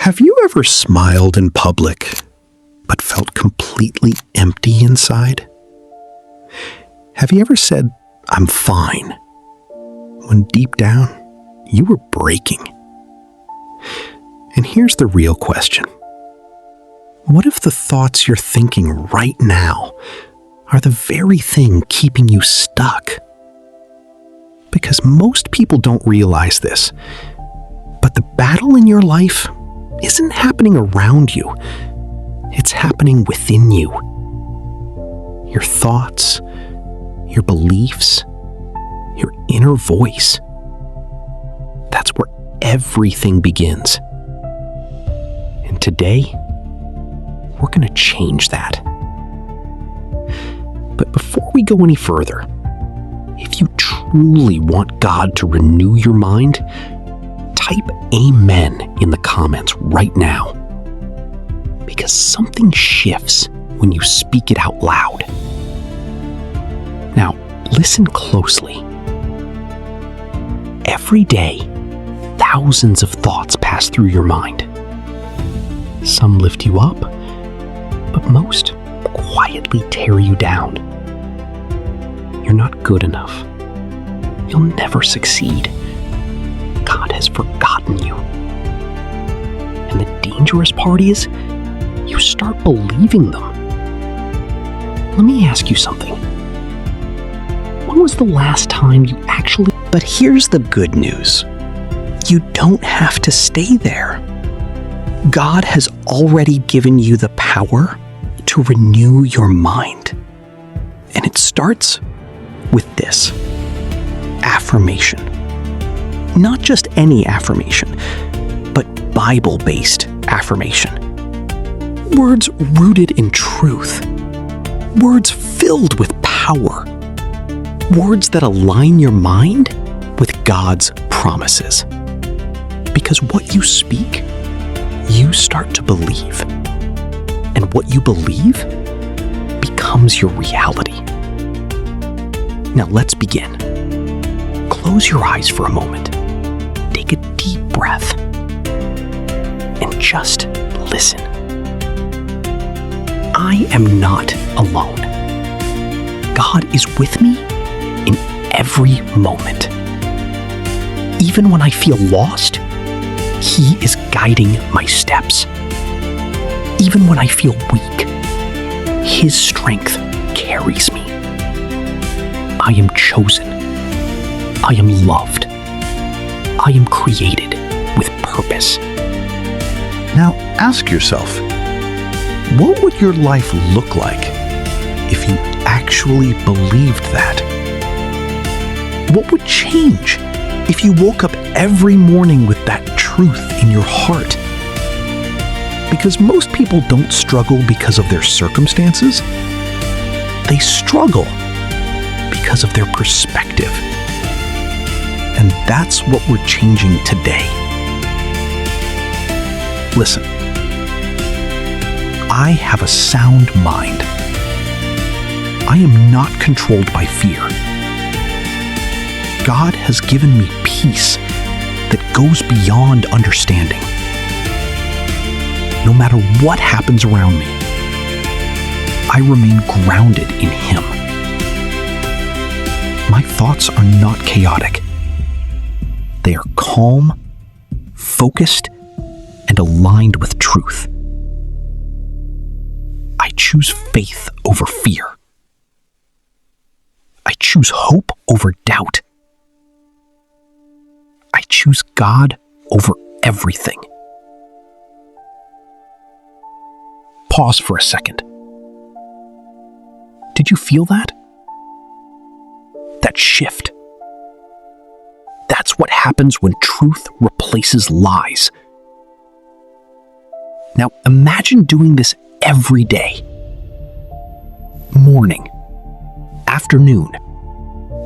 Have you ever smiled in public, but felt completely empty inside? Have you ever said, "I'm fine," when deep down, you were breaking? And here's the real question. What if the thoughts you're thinking right now are the very thing keeping you stuck? Because most people don't realize this, but the battle in your life isn't happening around you. It's happening within you. Your thoughts, your beliefs, your inner voice. That's where everything begins. And today, we're going to change that. But before we go any further, if you truly want God to renew your mind, type Amen in the comments right now. Because something shifts when you speak it out loud. Now, listen closely. Every day, thousands of thoughts pass through your mind. Some lift you up, but most quietly tear you down. You're not good enough. You'll never succeed. God has forgotten you. And the dangerous part is, you start believing them. Let me ask you something. When was the last time you actually... But here's the good news. You don't have to stay there. God has already given you the power to renew your mind. And it starts with this: affirmation. Not just any affirmation, but Bible-based affirmation. Words rooted in truth. Words filled with power. Words that align your mind with God's promises. Because what you speak, you start to believe. And what you believe becomes your reality. Now let's begin. Close your eyes for a moment. Take a deep breath. And just listen. I am not alone. God is with me in every moment. Even when I feel lost, He is guiding my steps. Even when I feel weak, His strength carries me. I am chosen. I am loved. I am created with purpose. Now ask yourself, what would your life look like if you actually believed that? What would change if you woke up every morning with that truth in your heart? Because most people don't struggle because of their circumstances. They struggle because of their perspective. And that's what we're changing today. Listen, I have a sound mind. I am not controlled by fear. God has given me peace that goes beyond understanding. No matter what happens around me, I remain grounded in Him. My thoughts are not chaotic. They are calm, focused, and aligned with truth. I choose faith over fear. I choose hope over doubt. I choose God over everything. Pause for a second. Did you feel that? That shift. That's what happens when truth replaces lies. Now imagine doing this every day. Morning, afternoon,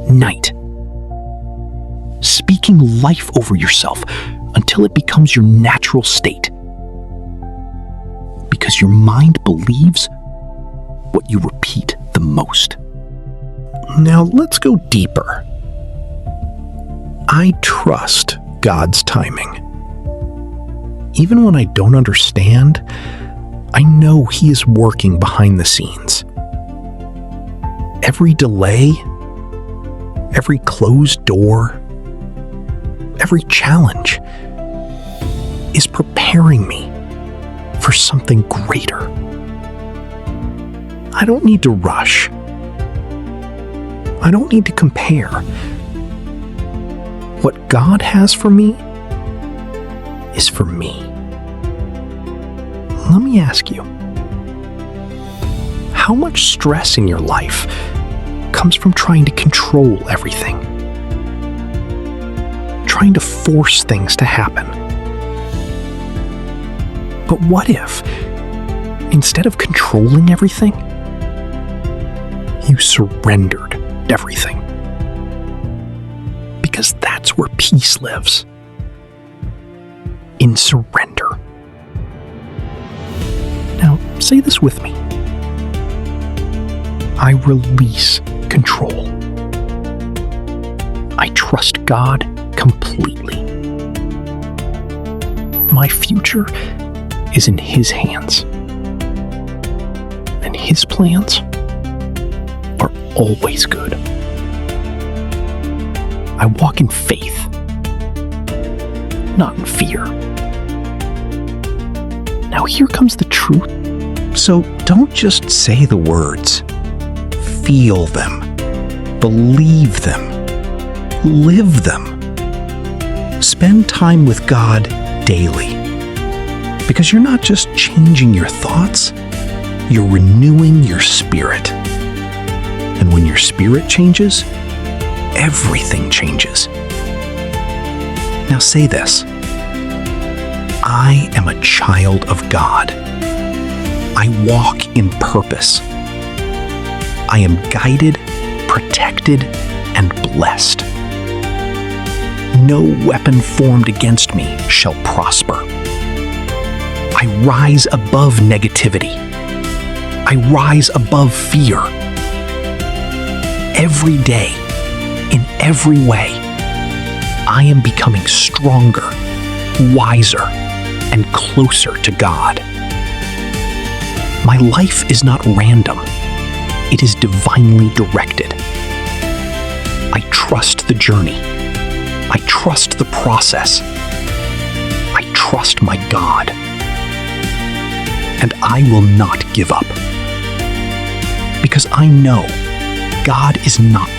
night. Speaking life over yourself until it becomes your natural state. Because your mind believes what you repeat the most. Now let's go deeper. I trust God's timing. even when I don't understand, I know He is working behind the scenes. Every delay, every closed door, every challenge is preparing me for something greater. I don't need to rush. I don't need to compare. What God has for me is for me. Let me ask you, how much stress in your life comes from trying to control everything? Trying to force things to happen? But what if, instead of controlling everything, you surrendered everything? Because that's where peace lives. In surrender. Now, say this with me. I release control. I trust God completely. My future is in His hands. And His plans are always good. I walk in faith, not in fear. Now here comes the truth. So don't just say the words. Feel them. Believe them. Live them. Spend time with God daily. Because you're not just changing your thoughts, you're renewing your spirit. And when your spirit changes, everything changes. Now say this. I am a child of God. I walk in purpose. I am guided, protected, and blessed. No weapon formed against me shall prosper. I rise above negativity. I rise above fear. Every day, in every way, I am becoming stronger, wiser, and closer to God. My life is not random. It is divinely directed. I trust the journey. I trust the process. I trust my God. And I will not give up. Because I know God is not